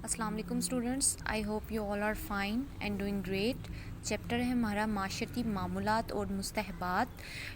अस्सलाम वालेकुम students, I hope you all are fine and doing great. Chapter है हमारा माशरती मामूलात और मुस्तहबात।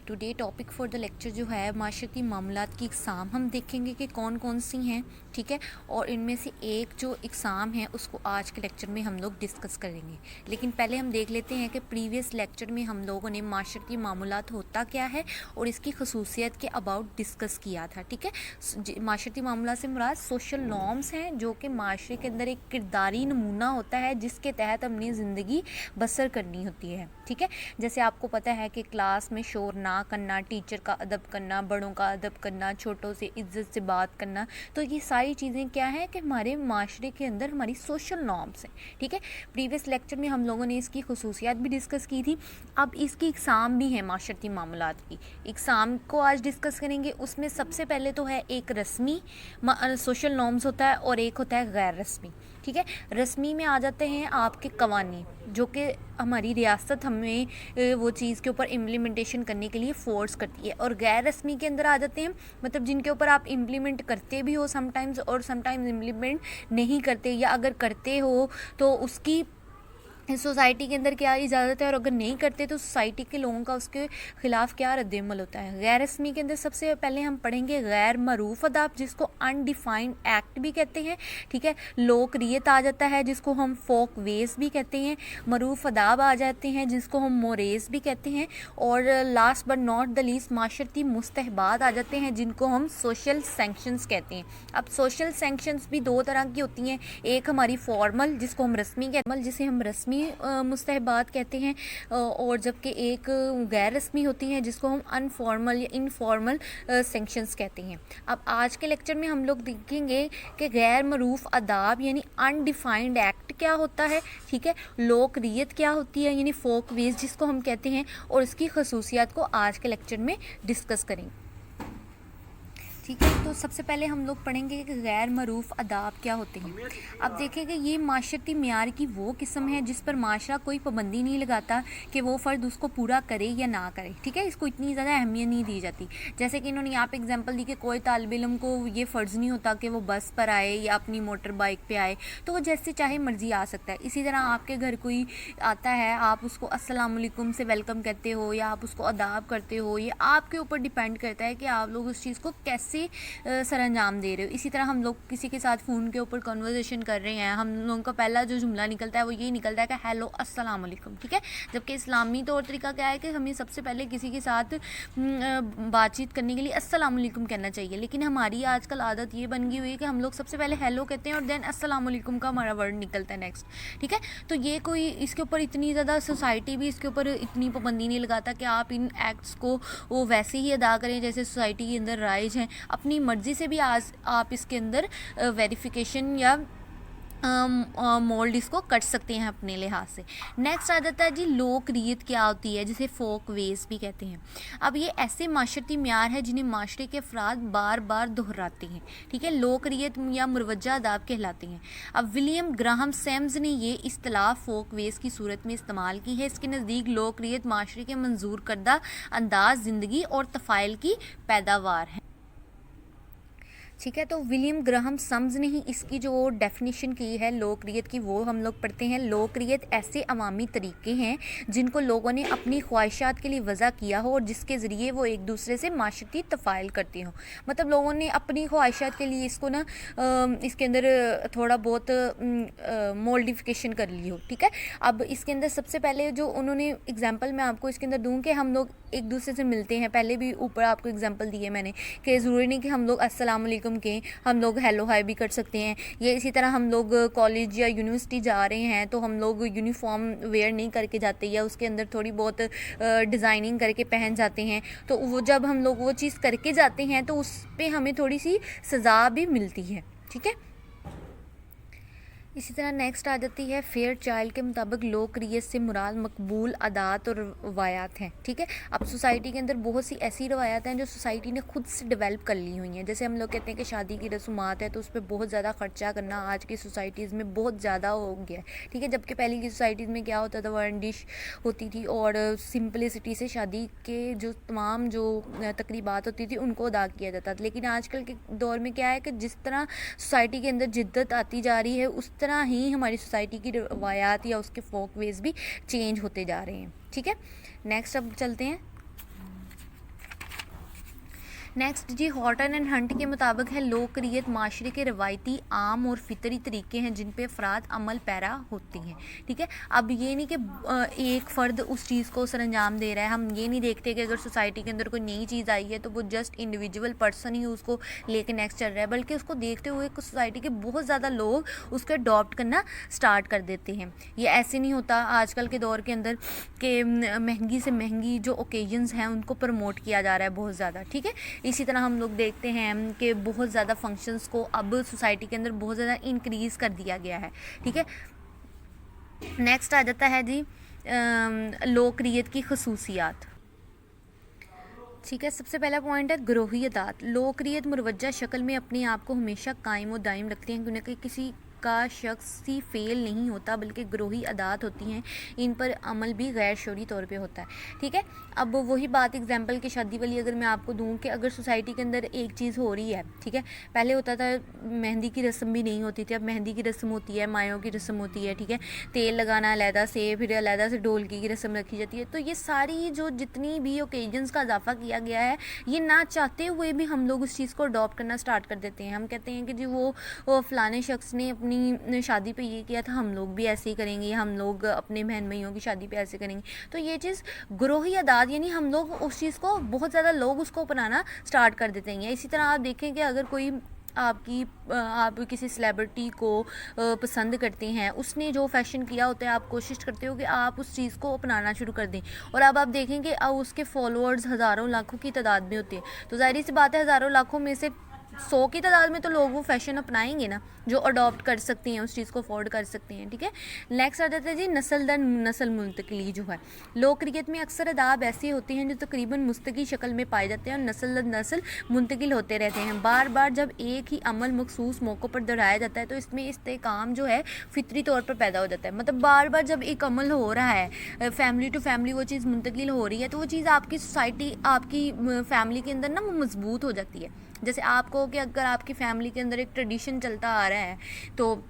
Today topic for the lecture जो है माशरती मामूलात की इकसाम हम देखेंगे कि कौन कौन सी हैं, ठीक है। और इनमें से एक जो इकसाम है उसको आज के लेक्चर में हम लोग डिस्कस करेंगे। लेकिन पहले हम देख लेते हैं कि प्रीवियस लेक्चर में हम लोगों ने माशरती मामूलात होता क्या है और इसकी खसूसियत के अबाउट डिस्कस किया था, ठीक है। माशरती मामूलात से मुराद सोशल नॉर्म्स हैं जो कि माशरे के अंदर एक किरदारी नमूना होता है जिसके तहत अपनी ज़िंदगी बसर करनी होती है, ठीक है। जैसे आपको पता है कि क्लास में शोर ना करना, टीचर का अदब करना, बड़ों का अदब करना, छोटों से इज्जत से बात करना, तो ये सारी चीज़ें क्या हैं कि हमारे माशरे के अंदर हमारी सोशल नॉर्म्स हैं, ठीक है। प्रीवियस लेक्चर में हम लोगों ने इसकी खसूसियात भी डिस्कस की थी। अब इसकी इकसाम भी है माशरती मामूलात की। इकसाम को आज डिस्कस करेंगे। उसमें सबसे पहले तो है एक रस्मी सोशल नॉर्म्स होता है और एक होता है गैर रस्मी, ठीक है। रस्मी में आ जाते हैं आपके कवानी जो कि हमारी रियासत हमें वो चीज़ के ऊपर इम्प्लीमेंटेशन करने के लिए फ़ोर्स करती है। और गैर रस्मी के अंदर आ जाते हैं मतलब जिनके ऊपर आप इम्प्लीमेंट करते भी हो समटाइम्स और समटाइम्स इम्प्लीमेंट नहीं करते, या अगर करते हो तो उसकी सोसाइटी के अंदर क्या इजाज़त है, और अगर नहीं करते तो सोसाइटी के लोगों का उसके ख़िलाफ़ क्या रद्दअमल होता है। गैर रस्मी के अंदर सबसे पहले हम पढ़ेंगे गैर मरूफ अदाब जिसको अनडिफाइंड एक्ट भी कहते हैं, ठीक है। लोक रियत आ जाता है जिसको हम फोक वेज भी कहते हैं। मरूफ अदाब आ जाते हैं जिसको हम मोरेज भी कहते हैं। और last but not the least माशरती मुस्तहबात आ जाते हैं जिनको हम सोशल सेंक्शंस कहते हैं। अब सोशल सेंक्शंस भी दो तरह की होती हैं, एक हमारी फॉर्मल जिसको हम रस्मी कहते हैं, जिसे हम रस्मी मुस्तहबात कहते हैं, और जबकि एक गैर रस्मी होती हैं जिसको हम अनफॉर्मल या इनफॉर्मल सेंक्शंस कहते हैं। अब आज के लेक्चर में हम लोग देखेंगे कि गैर मरूफ अदाब यानी अनडिफाइंड एक्ट क्या होता है, ठीक है। लोक रियत क्या होती है यानी फोक वेज जिसको हम कहते हैं, और इसकी खसूसियात को आज के लेक्चर में डिस्कस करेंगे, ठीक है। तो सबसे पहले हम लोग पढ़ेंगे कि गैर मरूफ अदाब क्या होते हैं। अब देखें कि ये माशरती म्यार की वो किस्म है जिस पर माशरा कोई पाबंदी नहीं लगाता कि वो फ़र्द उसको पूरा करे या ना करे, ठीक है। इसको इतनी ज़्यादा अहमियत नहीं दी जाती। जैसे कि इन्होंने यहाँ पे एग्जांपल दी कि कोई तालिब इल्म को ये फ़र्ज़ नहीं होता कि वो बस पर आए या अपनी मोटर बाइक पर आए, तो वो जैसे चाहे मर्ज़ी आ सकता है। इसी तरह आपके घर कोई आता है, आप उसको अस्सलाम वालेकुम से वेलकम कहते हो या आप उसको अदाब करते हो, ये आपके ऊपर डिपेंड करता है कि आप लोग उस चीज़ को कैसे सरअंजाम दे रहे हो। इसी तरह हम लोग किसी के साथ फ़ोन के ऊपर कन्वर्सेशन कर रहे हैं, हम लोगों का पहला जो जुमला निकलता है वो यही निकलता है कि हेलो अस्सलाम वालेकुम, ठीक है। जबकि इस्लामी तौर तरीका क्या है कि हमें सबसे पहले किसी के साथ बातचीत करने के लिए अस्सलाम वालेकुम कहना चाहिए, लेकिन हमारी आजकल आदत ये बन गई हुई है कि हम लोग सबसे पहले हेलो कहते हैं और देन अस्सलाम वालेकुम का हमारा वर्ड निकलता है नेक्स्ट, ठीक है। तो ये कोई इसके ऊपर इतनी ज़्यादा सोसाइटी भी इसके ऊपर इतनी पाबंदी नहीं लगाता कि आप इन एक्ट्स को वो वैसे ही अदा करें जैसे सोसाइटी के अंदर राइज हैं। अपनी मर्ज़ी से भी आज आप इसके अंदर वेरिफिकेशन या मोल्ड इसको कर सकते हैं अपने लिहाज से। नेक्स्ट आ जाता है जी लोक रियत क्या होती है जिसे फोक वेज भी कहते हैं। अब ये ऐसे माशरती म्यार है जिन्हें माशरे के अफराद बार बार दोहराते हैं, ठीक है। लोक रियत या मुरवजा अदाब कहलाते हैं। अब विलियम ग्राहम सेम्स ने ये इस्तिलाह फोक वेज की सूरत में इस्तेमाल की है। इसके नज़दीक लोक रियत माशरे के मंजूर करदा अंदाज ज़िंदगी और तफ़ाइल की पैदावार है, ठीक है। तो विलियम ग्राहम सम्स ने ही इसकी जो डेफिनेशन की है लोकरियत की वो हम लोग पढ़ते हैं। लोकरियत ऐसे अवामी तरीके हैं जिनको लोगों ने अपनी ख्वाहिशात के लिए वज़ा किया हो और जिसके ज़रिए वो एक दूसरे से माशरती तफ़ाइल करते हों। मतलब लोगों ने अपनी ख्वाहिशात के लिए इसको ना इसके अंदर थोड़ा बहुत मोल्डिफिकेशन कर ली हो, ठीक है। अब इसके अंदर सबसे पहले जो उन्होंने एग्जाम्पल मैं आपको इसके अंदर दूँ कि हम लोग एक दूसरे से मिलते हैं, पहले भी ऊपर आपको एग्जाम्पल दिए मैंने कि ज़रूरी नहीं कि हम लोग अस्सलाम वालेकुम के, हम लोग हेलो हाय भी कर सकते हैं। ये इसी तरह हम लोग कॉलेज या यूनिवर्सिटी जा रहे हैं तो हम लोग यूनिफॉर्म वेयर नहीं करके जाते या उसके अंदर थोड़ी बहुत डिज़ाइनिंग करके पहन जाते हैं, तो वो जब हम लोग वो चीज़ करके जाते हैं तो उस पर हमें थोड़ी सी सज़ा भी मिलती है, ठीक है। इसी तरह नेक्स्ट आ जाती है फेयर चाइल्ड के मुताबिक लोक रियत से मुराद मकबूल आदात और रवायात हैं, ठीक है। अब सोसाइटी के अंदर बहुत सी ऐसी रवायात हैं जो सोसाइटी ने खुद से डेवलप कर ली हुई हैं। जैसे हम लोग कहते हैं कि शादी की रसूमात है तो उस पर बहुत ज़्यादा ख़र्चा करना आज की सोसाइटीज़ में बहुत ज़्यादा हो गया है, ठीक है। जबकि पहले की सोसाइटीज़ में क्या होता था, वन डिश होती थी और सिंपलिसिटी से शादी के जो तमाम जो तकरीबात होती थी उनको अदा किया जाता था। लेकिन आजकल के दौर में क्या है कि जिस तरह सोसाइटी के अंदर जिद्दत आती जा रही है उस तरह ही हमारी सोसाइटी की रवायात या उसके फोक वेज भी चेंज होते जा रहे हैं। ठीक है, नेक्स्ट अब चलते हैं। नेक्स्ट जी, हॉटन एंड हंट के मुताबिक है लोकरियत माशरे के रवायती आम और फितरी तरीके हैं जिन पे अफराद अमल पैरा होती हैं। ठीक है, अब ये नहीं कि एक फ़र्द उस चीज़ को सरंजाम दे रहा है, हम ये नहीं देखते कि अगर सोसाइटी के अंदर कोई नई चीज़ आई है तो वो जस्ट इंडिविजुअल पर्सन ही उसको लेके नेक्स्ट चल रहा है, बल्कि उसको देखते हुए सोसाइटी के बहुत ज़्यादा लोग उसको अडॉप्ट करना स्टार्ट कर देते हैं। ये ऐसे नहीं होता आजकल के दौर के अंदर कि महंगी से महंगी जो ओकेजन्स हैं उनको प्रमोट किया जा रहा है बहुत ज़्यादा। ठीक है, इसी तरह हम लोग देखते हैं कि बहुत ज़्यादा फंक्शंस को अब सोसाइटी के अंदर बहुत ज़्यादा इंक्रीज़ कर दिया गया है। ठीक है, नेक्स्ट आ जाता है जी लोकरियत की खसूसियात। ठीक है, सबसे पहला पॉइंट है ग्रोहियत। लोकरियत मुरवजा शक्ल में अपने आप को हमेशा कायम और दायम रखती हैं, क्योंकि किसी का शख्सी फेल नहीं होता बल्कि ग्रोही अदात होती हैं, इन पर अमल भी गैर शोरी तौर पे होता है। ठीक है, अब वही बात एग्जांपल की शादी वाली अगर मैं आपको दूं कि अगर सोसाइटी के अंदर एक चीज़ हो रही है, ठीक है, पहले होता था मेहंदी की रस्म भी नहीं होती थी, अब मेहंदी की रस्म होती है, मायों की रस्म होती है। ठीक है, तेल लगाना अलहदा से, फिर अलहदा से ढोलकी की रस्म रखी जाती है। तो ये सारी जो जितनी भी ओकेजन्स का इजाफा किया गया है, ये ना चाहते हुए भी हम लोग उस चीज़ को अडॉप्ट करना स्टार्ट कर देते हैं। हम कहते हैं कि जी वो फ़लाने शख्स ने अपनी शादी पे ये किया था, हम लोग भी ऐसे ही करेंगे, हम लोग अपने बहन भाइयों की शादी पे ऐसे करेंगे। तो ये चीज़ ग्रोही अदाद, यानी हम लोग उस चीज़ को बहुत ज़्यादा लोग उसको अपनाना स्टार्ट कर देते हैं। इसी तरह आप देखें कि अगर कोई आप किसी सेलिब्रिटी को पसंद करते हैं, उसने जो फैशन किया होता है, आप कोशिश करते हो कि आप उस चीज़ को अपनाना शुरू कर दें, और अब आप देखें कि अब उसके फॉलोअर्स हज़ारों लाखों की तादाद में होते हैं। तो ज़ाहिर सी बात है हज़ारों लाखों में से 100 की तादाद में तो लोग वो फैशन अपनाएंगे ना, जो अडॉप्ट कर सकते हैं, उस चीज़ को अफोर्ड कर सकते हैं। ठीक है, नेक्स्ट आ जाता है जी नस्ल दर नस्ल मुंतकली जो है। लोकरियत में अक्सर अदाब ऐसे होते हैं जो तकरीबन मुस्तकी शक्ल में पाए जाते हैं और नस्ल दर नस्ल मुंतकिल होते रहते हैं। बार बार जब एक ही अमल मखसूस मौक़ों पर दोहराया जाता है तो इसमें इस्तेकाम जो है फितरी तौर पर पैदा हो जाता है। मतलब बार बार जब एक अमल हो रहा है, फैमिली टू फैमिली वो चीज़ मुंतकिल हो रही है, तो वो चीज़ आपकी सोसाइटी, आपकी फैमिली के अंदर ना वो मजबूत हो जाती है। जैसे आपको कि अगर आपकी फैमिली के अंदर एक ट्रेडिशन चलता आ रहा है, तो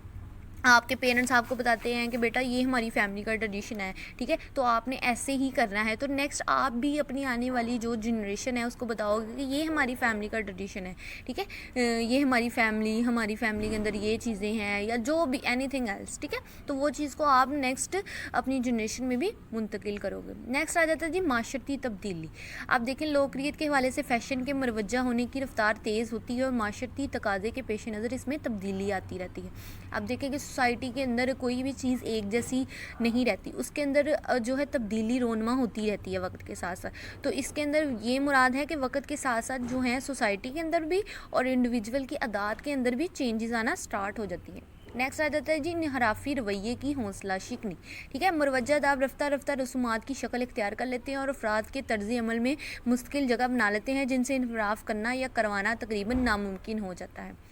आपके पेरेंट्स आपको बताते हैं कि बेटा ये हमारी फैमिली का ट्रेडिशन है, ठीक है, तो आपने ऐसे ही करना है। तो नेक्स्ट आप भी अपनी आने वाली जो जनरेशन है उसको बताओगे कि ये हमारी फैमिली का ट्रेडिशन है, ठीक है, ये हमारी फैमिली के अंदर ये चीज़ें हैं, या जो भी एनीथिंग एल्स। ठीक है, तो वो चीज़ को आप नेक्स्ट अपनी जनरेशन में भी मुंतकिल करोगे। नेक्स्ट आ जाता है जी माशरती तब्दीली। आप देखें लोकरियत के हवाले से फ़ैशन के मरवजा होने की रफ्तार तेज़ होती है और माशरती तकाज़े के पेश नज़र इसमें तब्दीली आती रहती है। आप देखें कि सोसाइटी के अंदर कोई भी चीज़ एक जैसी नहीं रहती, उसके अंदर जो है तब्दीली रोनमा होती रहती है वक्त के साथ साथ। तो इसके अंदर ये मुराद है कि वक्त के साथ साथ जो है सोसाइटी के अंदर भी और इंडिविजुअल की अदात के अंदर भी चेंजेस आना स्टार्ट हो जाती हैं। नेक्स्ट आ जाता है जी इनहराफी रवैये की हौसला शिकनी। ठीक है, मुरवजा अदाब रफ्ता रफ्ता रसूमात की शक्ल इख्तियार कर लेते हैं और अफराद के तर्ज़ अमल में मुस्तकिल जगह बना लेते हैं जिनसे इनहराफ करना या करवाना तकरीबन नामुमकिन हो जाता है।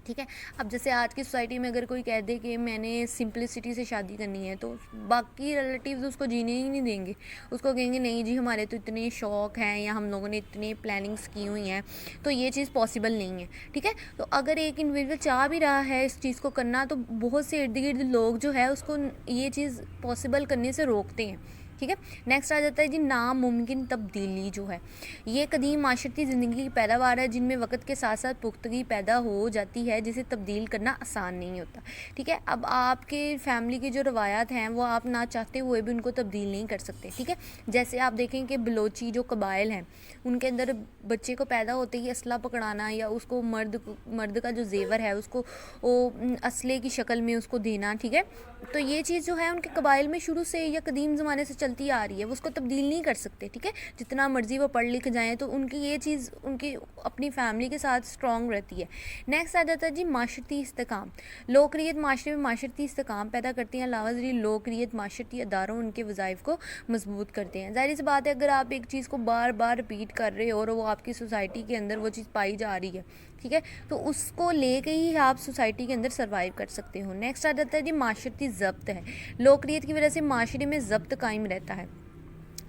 ठीक है, अब जैसे आज की सोसाइटी में अगर कोई कह दे कि मैंने सिंपलिसिटी से शादी करनी है, तो बाकी रिलेटिव्स उसको जीने ही नहीं देंगे, उसको कहेंगे नहीं जी हमारे तो इतने शौक़ हैं या हम लोगों ने इतनी प्लानिंग्स की हुई हैं, तो ये चीज़ पॉसिबल नहीं है। ठीक है, तो अगर एक इंडिविजुअल चाह भी रहा है इस चीज़ को करना, तो बहुत से इर्द गिर्द लोग जो है उसको ये चीज़ पॉसिबल करने से रोकते हैं। ठीक है, नेक्स्ट आ जाता है जी नामुमकिन तब्दीली जो है। ये कदीम माशरती ज़िंदगी की पैदावार है जिनमें वक्त के साथ साथ पुख्तगी पैदा हो जाती है जिसे तब्दील करना आसान नहीं होता। ठीक है, अब आपके फैमिली की जो रवायात हैं वो आप ना चाहते हुए भी उनको तब्दील नहीं कर सकते। ठीक है, जैसे आप देखें कि बलोची जो कबाइल हैं उनके अंदर बच्चे को पैदा होते ही असला पकड़ाना या उसको मर्द का जो जेवर है उसको वो असले की शक्ल में उसको देना। ठीक है, तो ये चीज़ जो है उनके कबाइल में शुरू से या कदीम ज़माने से चलती आ रही है, वो उसको तब्दील नहीं कर सकते। ठीक है, जितना मर्जी वो पढ़ लिख जाएँ तो उनकी ये चीज़ उनकी अपनी फैमिली के साथ स्ट्रॉन्ग रहती है। नेक्स्ट आ जाता है जी माशरती इस्तेकाम। लोकरियत माशरे में माशरती इस्तेकाम पैदा करती हैं, अलावा लोकरियत माशरती अदारों उनके वज़ाइफ को मजबूत करते हैं। ज़ाहिर सी बात है अगर आप एक चीज़ को बार बार रिपीट कर रहे हो और वो आपकी सोसाइटी के अंदर वो चीज़ पाई जा रही है, ठीक है, तो उसको लेके ही आप सोसाइटी के अंदर सर्वाइव कर सकते हो। नेक्स्ट आ जाता है जी माशरती ज़ब्त है। लोकरियत की वजह से माशरे में ज़ब्त कायम रहता है।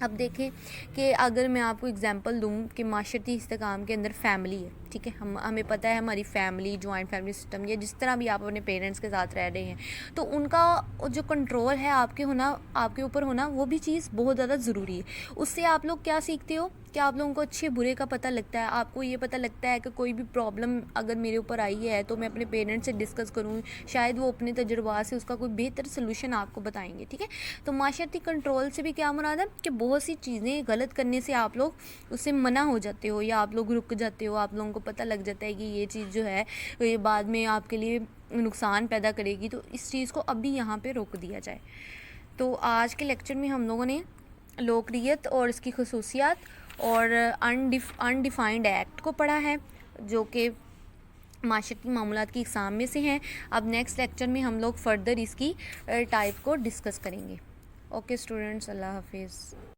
अब देखें कि अगर मैं आपको एग्जांपल दूं कि माशरती इस्तेकाम के अंदर फैमिली है, ठीक है, हमें पता है हमारी फैमिली जॉइंट फैमिली सिस्टम या जिस तरह भी आप अपने पेरेंट्स के साथ रह रहे हैं, तो उनका जो कंट्रोल है आपके ऊपर होना, वो भी चीज़ बहुत ज़्यादा ज़रूरी है। उससे आप लोग क्या सीखते हो कि आप लोगों को अच्छे बुरे का पता लगता है। आपको ये पता लगता है कि कोई भी प्रॉब्लम अगर मेरे ऊपर आई है तो मैं अपने पेरेंट्स से डिस्कस करूँ, शायद वो अपने तजुर्बा से उसका कोई बेहतर सोल्यूशन आपको बताएंगे, ठीक है। तो माशरती कंट्रोल से भी क्या मुराद है कि बहुत सी चीज़ें गलत करने से आप लोग उससे मना हो जाते हो या आप लोग रुक जाते हो। आप लोगों को पता लग जाता है कि ये चीज़ जो है ये बाद में आपके लिए नुकसान पैदा करेगी, तो इस चीज़ को अभी यहाँ पे रोक दिया जाए। तो आज के लेक्चर में हम लोगों ने लोकरियत और इसकी खसूसियात और अनडिफाइंड एक्ट को पढ़ा है, जो कि माशरती मामलात की इकसाम में से हैं। अब नेक्स्ट लेक्चर में हम लोग फर्दर इसकी टाइप को डिस्कस करेंगे। ओके स्टूडेंट्स, अल्लाह हाफिज़।